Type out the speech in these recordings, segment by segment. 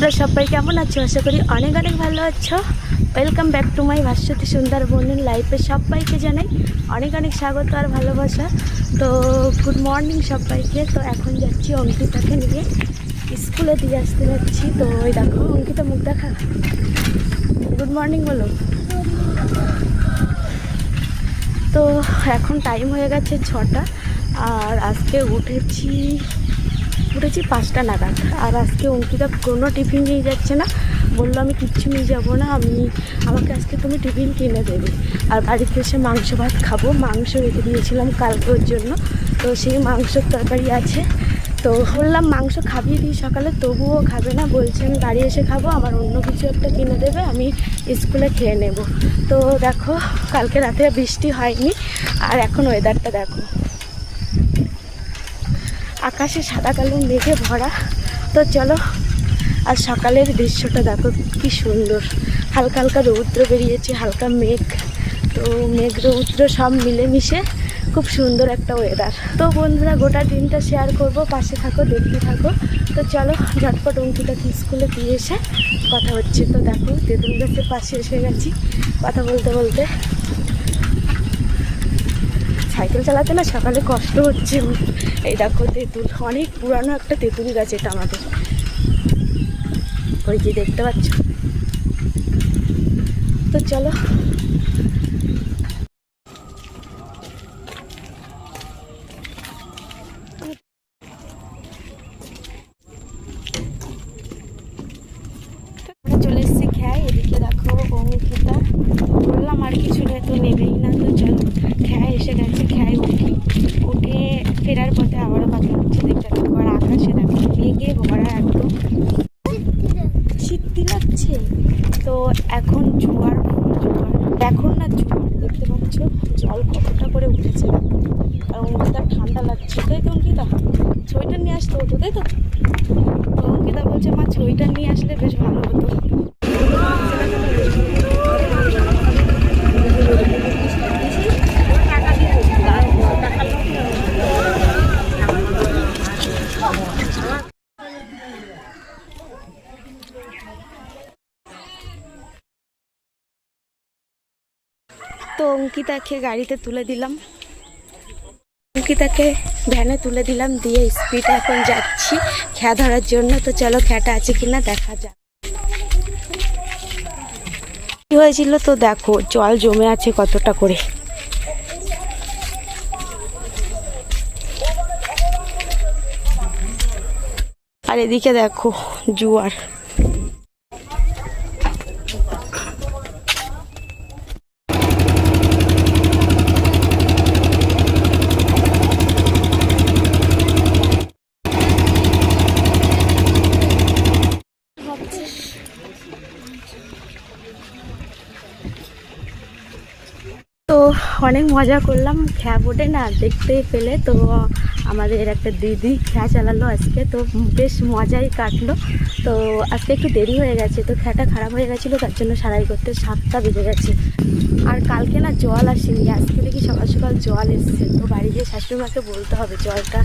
বন্ধুরা সবাই কেমন আছো? আশা করি অনেক অনেক ভালো আছো। Welcome back to my Bhaswati সুন্দরবনের লাইফে সবাইকে জানাই অনেক অনেক স্বাগত আর ভালোবাসা। তো গুড মর্নিং সবাইকে। তো এখন যাচ্ছি অঙ্কিতাকে নিয়ে স্কুলে দিয়ে আসতে যাচ্ছি। তো ওই দেখো অঙ্কিতা মুখ দেখা, গুড মর্নিং বলো। তো এখন টাইম হয়ে গেছে 6টা আর আজকে উঠেছি 5টা নাগাদ। আর আজকে অঙ্কিতা কোনো টিফিন নিয়ে যাচ্ছে না, বললো আমি কিচ্ছু নিয়ে যাবো না, আমাকে আজকে তুমি টিফিন কিনে দেবে। আর বাড়িতে এসে মাংস ভাত খাবো, মাংস রেখে দিয়েছিলাম কালকের জন্য, তো সেই মাংসের তরকারি আছে। তো বললাম মাংস খাবিয়ে দিই সকালে, তবুও খাবে না, বলছে আমি বাড়ি এসে খাবো, আমার অন্য কিছু একটা কিনে দেবে, আমি স্কুলে খেয়ে নেব। তো দেখো কালকে রাতে বৃষ্টি হয়নি আর এখন ওয়েদারটা দেখো, আকাশে সাদা কালো মেঘে ভরা। তো চলো, আর সকালের দৃশ্যটা দেখো কি সুন্দর, হালকা হালকা রৌদ্র বেরিয়েছে, হালকা মেঘ, তো মেঘ রৌদ্র সব মিলেমিশে খুব সুন্দর একটা ওয়েদার। তো বন্ধুরা গোটা দিনটা শেয়ার করব, পাশে থাকো, দেখতে থাকো। তো চলো ঝটপট অঙ্কিতাকে স্কুলে দিয়ে এসে কথা হচ্ছে। তো দেখো তেঁতুল গাছের পাশে এসে গেছি কথা বলতে বলতে। সাইকেল চালাতে না সকালে কষ্ট হচ্ছে। এই দেখো তেঁতুল, অনেক পুরানো একটা তেঁতুল গাছ এটা আমাদের, ওই যে দেখতে পাচ্ছ। তো চলো চলে এসেছি খেয়াই। এদিকে দেখো অঙ্কিতা, বললাম আর কিছু তো নেবেই না। তো চলো খেয়াই এসে গেছে, খেয়াই উঠে ফেরার পথে আবারও কথা হচ্ছে। দেখতে দেখো আর আকাশে দেখো মেঘে ভরা, একদম শীত লাগছে। তো এখন জোয়ার, এখন না জোয়ার, দেখতে পাচ্ছ জল কতটা করে উঠেছে। আর অঙ্কিতা ঠান্ডা লাগছে, তাই তো অঙ্কিতা সোয়েটার নিয়ে আসতে হতো, তাই তো। তো অঙ্কিতা বলছে মা সোয়েটার নিয়ে আসলে বেশ ভালো হতো। তো অঙ্কিতাকে গাড়িতে তুলে দিলাম, অঙ্কিতাকে ভ্যানে তুলে দিলাম, দিয়ে স্পিডে এখন যাচ্ছি খেয়া ধরার জন্য। তো চলো খেয়াটা আছে কিনা দেখা যাক। কি হয়েছিল তো দেখো, জল জমে আছে কতটা করে। আর এদিকে দেখো জোয়ার। তো অনেক মজা করলাম খেয়া বোটে না, দেখতে পেলে তো আমাদের একটা দিদি খেয়া চালালো আজকে, তো বেশ মজাই কাটলো। তো আজকে একটু দেরি হয়ে গেছে, তো খেয়াটা খারাপ হয়ে গেছিলো, তার জন্য সারাই করতে 7টা বেজে গেছে। আর কালকে না জল আসেনি, আজকে দেখি সকাল সকাল জল এসছে। তো বাড়ি গিয়ে শাশুড়িমাকে বলতে হবে জলটা,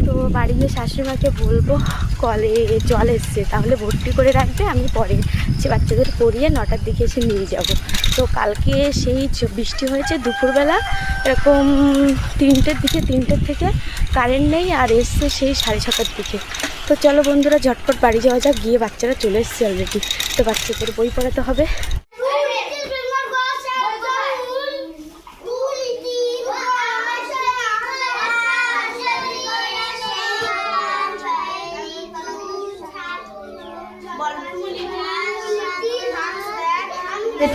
তো বাড়ি গিয়ে শাশুড়িমাকে বলবো কলে জল এসছে, তাহলে ভর্তি করে রাখবে, আমি পরে যে বাচ্চাদের পরিয়ে 9টার দিকে এসে নিয়ে যাব। তো কালকে সেই বৃষ্টি হয়েছে দুপুরবেলা এরকম 3টের দিকে, 3টের থেকে কারেন্ট নেই, আর এসছে সেই 6:30টার দিকে। তো চলো বন্ধুরা ঝটপট বাড়ি যাওয়া যাক, গিয়ে বাচ্চারা চলে এসছে অলরেডি, তো বাচ্চাদের বই পড়াতে হবে।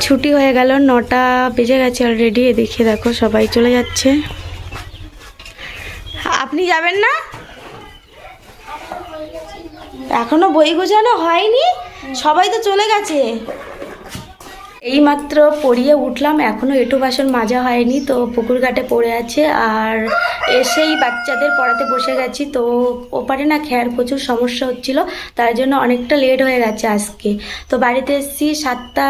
ছুটি হয়ে গেল, 9টা বেজে গেছে অলরেডি। এদিকে দেখো সবাই চলে যাচ্ছে। আপনি যাবেন না? এখনো বই গোছানো হয়নি, সবাই তো চলে গেছে। এইমাত্র পড়িয়ে উঠলাম, এখনো এঁটো বাসন মাজা হয়নি, তো পুকুর ঘাটে পড়ে আছে। আর এসেই বাচ্চাদের পড়াতে বসে গেছি। তো ওপারে না খেয়ার প্রচুর সমস্যা হচ্ছিল, তার জন্য অনেকটা লেট হয়ে গেছে আজকে। তো বাড়িতে এসেছি 7টা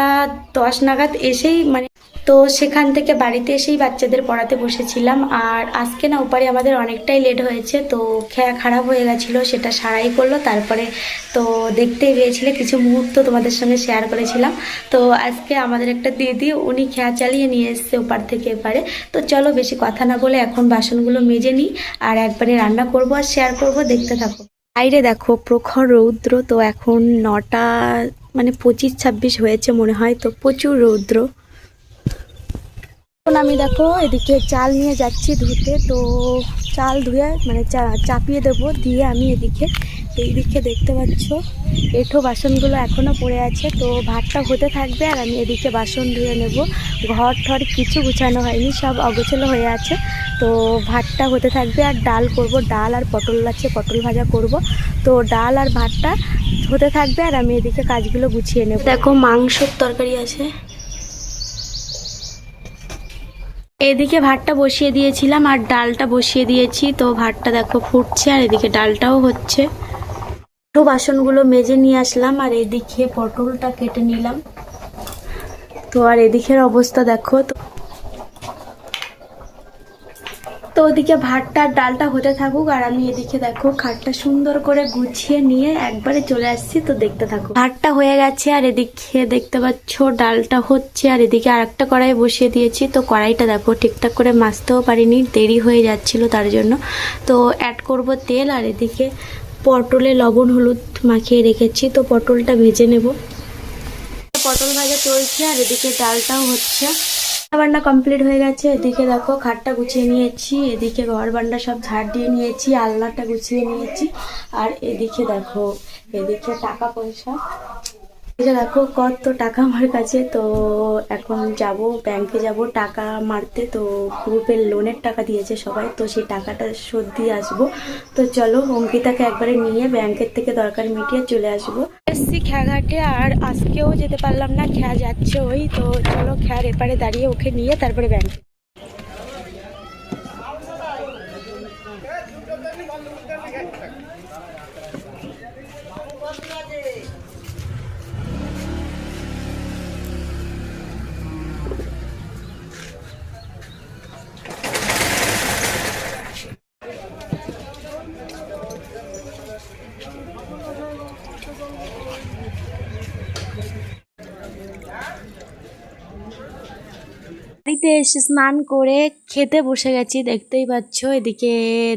10 নাগাদ, এসেই মানে তো সেখান থেকে বাড়িতে এসেই বাচ্চাদের পড়াতে বসেছিলাম। আর আজকে না ওপারে আমাদের অনেকটাই লেট হয়েছে, তো খেয়া খারাপ হয়ে গেছিলো, সেটা সারাই করলো। তারপরে তো দেখতেই পেয়েছিলে, কিছু মুহূর্ত তোমাদের সঙ্গে শেয়ার করেছিলাম। তো আজকে আমাদের একটা দিদি, উনি খেয়া চালিয়ে নিয়ে এসছে ওপার থেকে এপারে। তো চলো বেশি কথা না বলে এখন বাসনগুলো মেজে নিই, আর একবারে রান্না করব আর শেয়ার করব, দেখতে থাকো। বাইরে দেখো প্রখর রৌদ্র, তো এখন 9টা মানে 25-26 হয়েছে মনে হয়, তো প্রচুর রৌদ্র। এখন আমি দেখো এদিকে চাল নিয়ে যাচ্ছি ধুতে, তো চাল ধুয়ে মানে চাপিয়ে দেবো, দিয়ে আমি এইদিকে দেখতে পাচ্ছ এঁঠো বাসনগুলো এখনও পড়ে আছে, তো ভাতটা হতে থাকবে আর আমি এদিকে বাসন ধুয়ে নেব। ঘর ঠর কিছু গুছানো হয়নি, সব অগোছালো হয়ে আছে। তো ভাতটা হতে থাকবে আর ডাল করব, ডাল আর পটল আছে, পটল ভাজা করব। তো ডাল আর ভাতটা হতে থাকবে আর আমি এদিকে কাজগুলো গুছিয়ে নেব। দেখো মাংসর তরকারি আছে, এদিকে ভাতটা বসিয়ে দিয়েছিলাম আর ডালটা বসিয়ে দিয়েছি। তো ভাতটা দেখো ফুটছে আর এদিকে ডালটাও হচ্ছে। তো বাসনগুলো মেজে নিয়ে আসলাম আর এদিকে পটলটা কেটে নিলাম। তো আর এদিকের অবস্থা দেখো। তো ওদিকে ভাতটা আর ডালটা হতে থাকুক আর আমি এদিকে দেখো খাটটা সুন্দর করে গুছিয়ে নিয়ে একবারে চলে আসছি। তো দেখতে থাকো, ভাতটা হয়ে গেছে আর এদিকে দেখতে পাচ্ছ ডালটা হচ্ছে, আর এদিকে আর একটা কড়াই বসিয়ে দিয়েছি। তো কড়াইটা দেখো ঠিকঠাক করে মাজতেও পারিনি, দেরি হয়ে যাচ্ছিল তার জন্য। তো অ্যাড করব তেল, আর এদিকে পটলে লবণ হলুদ মাখিয়ে রেখেছি, তো পটলটা ভেজে নেব। পটল ভাজা চলছে আর এদিকে ডালটাও হচ্ছে। রান্না কমপ্লিট হয়ে গেছে। এদিকে দেখো খাটটা গুছিয়ে নিয়েছি, এদিকে ঘর বান্ডা সব ঝাড় দিয়ে নিয়েছি, আলনাটা গুছিয়ে নিয়েছি। আর এদিকে দেখো, এদিকে টাকা পয়সা, এটা দেখো কত টাকা আমার কাছে। তো এখন যাব ব্যাংকে, যাব টাকা মারতে। তো গ্রুপের লোনের টাকা দিয়েছে সবাই, তো সেই টাকাটা শোধ দিয়ে আসবো। তো চলো অঙ্কিতাকে একবারে নিয়ে ব্যাংকের থেকে দরকার মিটিয়ে চলে আসবো। এসছি খেয়াঘাটে, আর আজকেও যেতে পারলাম না, খেয়া যাচ্ছে ওই। তো চলো খেয়ার এপারে দাঁড়িয়ে ওকে নিয়ে তারপরে ব্যাংকে। বাড়িতে এসে স্নান করে খেতে বসে গেছি, দেখতেই পাচ্ছ। এদিকে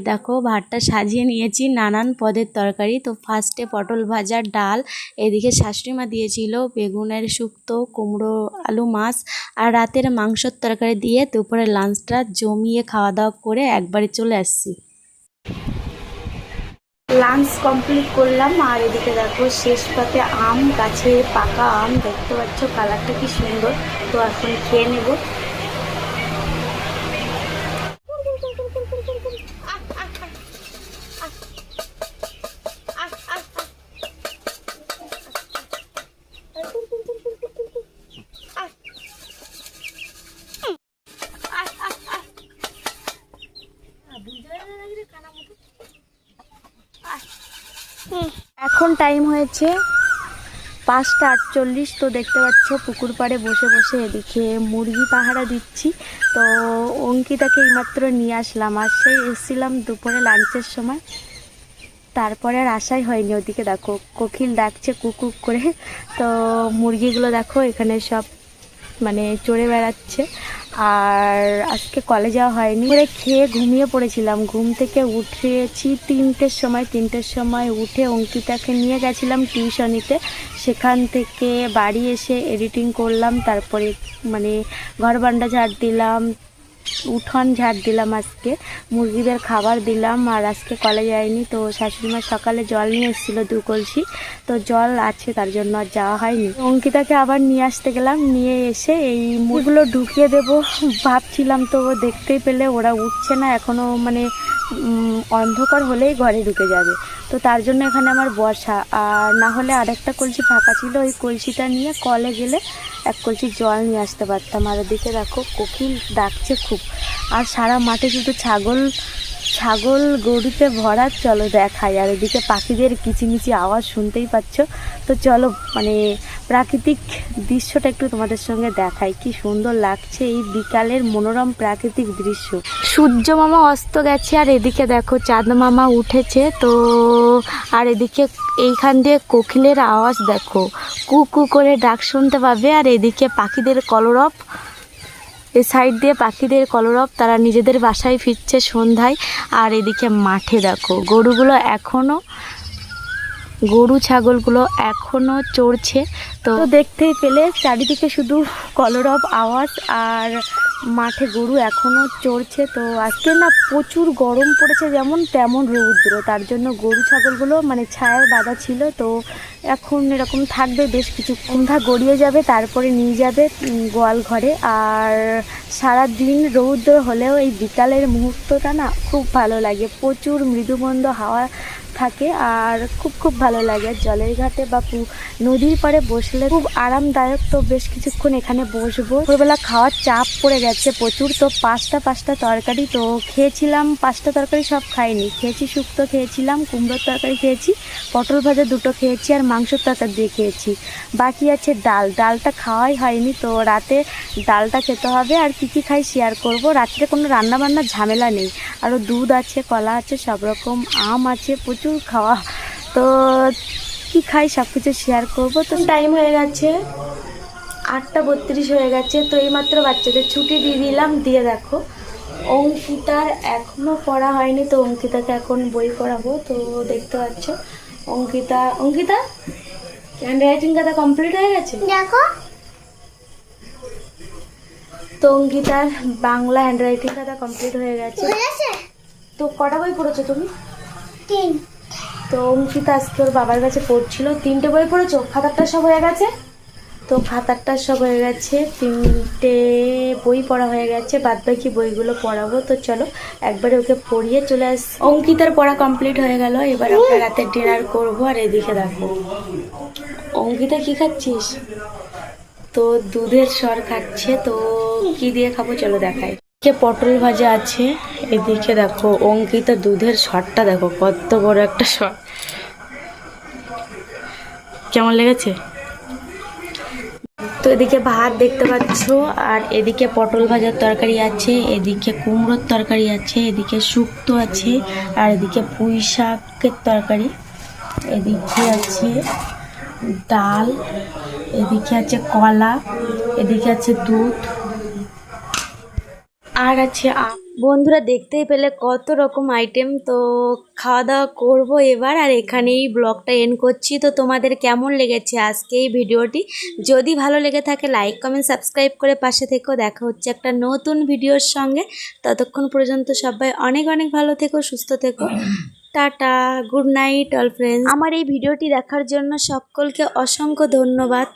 দেখো ভাতটা সাজিয়ে নিয়েছি, নানান পদের তরকারি। তো ফার্স্টে পটল ভাজা, ডাল, এদিকে শাশুড়ি মা দিয়েছিল বেগুনের শুক্তো, কুমড়ো আলু মাছ, আর রাতের মাংসর তরকারি দিয়ে দুপুরে লাঞ্চটা জমিয়ে খাওয়া দাওয়া করে একবারে চলে আসছি। লাঞ্চ কমপ্লিট করলাম আর এদিকে দেখো শেষ পাতে আম, গাছে পাকা আম, দেখতে পাচ্ছ কালারটা কি সুন্দর। তো এখন খেয়ে নেব। এখন টাইম হয়েছে 5টা 48। তো দেখতে পাচ্ছ পুকুর পাড়ে বসে বসে এদিকে মুরগি পাহারা দিচ্ছি। তো অঙ্কিতাকে এইমাত্র নিয়ে আসলাম, আর সেই এসেছিলাম দুপুরে লাঞ্চের সময়, তারপরে আর আসাই হয়নি। ওদিকে দেখো কোকিল ডাকছে কুকুক করে। তো মুরগিগুলো দেখো এখানে সব মানে চড়ে বেড়াচ্ছে। আর আজকে কলেজ যাওয়া হয়নি, করে খেয়ে ঘুমিয়ে পড়েছিলাম। ঘুম থেকে উঠেছি 3টের সময় উঠে অঙ্কিতাকে নিয়ে গেছিলাম টিউশনিতে। সেখান থেকে বাড়ি এসে এডিটিং করলাম, তারপরে মানে ঘর বান্ডা ঝাড় দিলাম, উঠোন ঝাড় দিলাম, আজকে মুরগিদের খাবার দিলাম। আর আজকে কলেজ যায়নি। তো শাশুড়িমা সকালে জল নিয়ে এসেছিল 2 কলসি, তো জল আছে তার জন্য আর যাওয়া হয়নি। অঙ্কিতাকে আবার নিয়ে আসতে গেলাম, নিয়ে এসে এই মুরগুলো ঢুকিয়ে দেব ভাবছিলাম। তো দেখতেই পেলে ওরা উঠছে না এখনও, মানে অন্ধকার হলেই ঘরে ঢুকে যাবে। তো তার জন্য এখানে আমার বসা, আর না হলে আরেকটা কলসি ফাঁকা ছিল, ওই কলসিটা নিয়ে কলে গেলে 1 কলসি জল নিয়ে আসতে পারতাম। আর ওদিকে দেখো কোকিল ডাকছে খুব, আর সারা মাঠে শুধু ছাগল ছাগল গরুতে ভরা, চলো দেখাই। আর এদিকে পাখিদের কিচিমিচি আওয়াজ শুনতেই পাচ্ছ। তো চলো মানে প্রাকৃতিক দৃশ্যটা একটু তোমাদের সঙ্গে দেখাই, কি সুন্দর লাগছে এই বিকালের মনোরম প্রাকৃতিক দৃশ্য। সূর্য মামা অস্ত গেছে আর এদিকে দেখো চাঁদ মামা উঠেছে। তো আর এদিকে এইখান দিয়ে কোকিলের আওয়াজ দেখো, কু কু করে ডাক শুনতে পাবে। আর এদিকে পাখিদের কলরব, এই সাইড দিয়ে পাখিদের কলরব, তারা নিজেদের বাসায় ফিরছে সন্ধ্যায়। আর এদিকে মাঠে দেখো গরুগুলো এখনও, গরু ছাগলগুলো এখনও চড়ছে। তো দেখতেই পেলে চারিদিকে শুধু কলরব আওয়াজ, আর মাঠে গরু এখনও চড়ছে। তো আজকে না প্রচুর গরম পড়েছে, যেমন তেমন রৌদ্র, তার জন্য গরু ছাগলগুলো মানে ছায়ার বাঁধা ছিল। তো এখন এরকম থাকবে বেশ কিছু, সন্ধ্যা গড়িয়ে যাবে, তারপরে নিয়ে যাবে গোয়াল ঘরে। আর সারা দিন রৌদ্র হলেও এই বিকালের মুহূর্তটা না খুব ভালো লাগে, প্রচুর মৃদুমন্দ হাওয়া থাকে আর খুব ভালো লাগে। জলের ঘাটে বা নদীর পাড়ে বসলে খুব আরামদায়ক। তো বেশ কিছুক্ষণ এখানে বসবো। ভোরবেলা খাওয়ার চাপ পড়ে গেছে প্রচুর। তো পাঁচটা তরকারি তো খেয়েছিলাম, 5টা তরকারি সব খাইনি, খেয়েছি শুক্তো খেয়েছিলাম, কুমড়োর তরকারি খেয়েছি, পটল ভাজা 2টো খেয়েছি, আর মাংসের তরকারি দিয়ে খেয়েছি। বাকি আছে ডালটা খাওয়াই হয়নি। তো রাতে ডালটা খেতে হবে। আর কী খাই শেয়ার করব। রাত্রে কোনো রান্নাবান্নার ঝামেলা নেই, আরও দুধ আছে, কলা আছে, সব রকম আম আছে, প্রচুর খাওয়া। তো কি খাই সব কিছু শেয়ার করবো। তো টাইম হয়ে গেছে 8টা 32 হয়ে গেছে। তো এইমাত্র বাচ্চাদের ছুটি দিয়ে দিলাম। দিয়ে দেখো অঙ্কিতার এখনও পড়া হয়নি, তো অঙ্কিতাকে এখন বই পড়াবো। তো দেখতে পাচ্ছ অঙ্কিতা হ্যান্ডরাইটিং খাতা কমপ্লিট হয়ে গেছে দেখো। তো অঙ্কিতার বাংলা হ্যান্ডরাইটিং খাতা কমপ্লিট হয়ে গেছে। তো কটা বই পড়েছো তুমি? 3। তো অঙ্কিতা আজকে ওর বাবার কাছে পড়ছিল। 3টে বই পড়েছো? খাতারটা সব হয়ে গেছে? তো খাতারটা সব হয়ে গেছে, 3টে বই পড়া হয়ে গেছে, বাদ বাকি বইগুলো পড়াবো। তো চলো একবারে ওকে পড়িয়ে চলে আস। অঙ্কিতার পড়া কমপ্লিট হয়ে গেল, এবার আমরা রাতে ডিনার করবো। আর এদিকে দেখো অঙ্কিতা কি খাচ্ছিস? তো দুধের সর খাচ্ছে। তো কি দিয়ে খাবো চলো দেখাই। পটল ভাজা আছে, এদিকে দেখো অঙ্কিতা দুধের সরটা দেখো কত বড় একটা সর, কেমন লেগেছে? তো এদিকে ভাত দেখতে পাচ্ছ, আর এদিকে পটল ভাজার তরকারি আছে, এদিকে কুমড়োর তরকারি আছে, এদিকে শুক্তো আছে, আর এদিকে পুঁই শাকের তরকারি, এদিকে আছে ডাল, এদিকে আছে কলা, এদিকে আছে দুধ, আর আছে বন্ধুরা দেখতেই পেলে কত রকম আইটেম। তো খাওয়া দাওয়া করবো এবার, আর এখানেই ব্লগটা এন্ড করছি। তো তোমাদের কেমন লেগেছে আজকে এই ভিডিওটি? যদি ভালো লেগে থাকে লাইক কমেন্ট সাবস্ক্রাইব করে পাশে থেকো। দেখা হচ্ছে একটা নতুন ভিডিওর সঙ্গে। ততক্ষণ পর্যন্ত সবাই অনেক ভালো থেকো, সুস্থ থেকো। Tata, good night all friends. আমার এই ভিডিওটি দেখার জন্য সকলকে অসংখ্য ধন্যবাদ।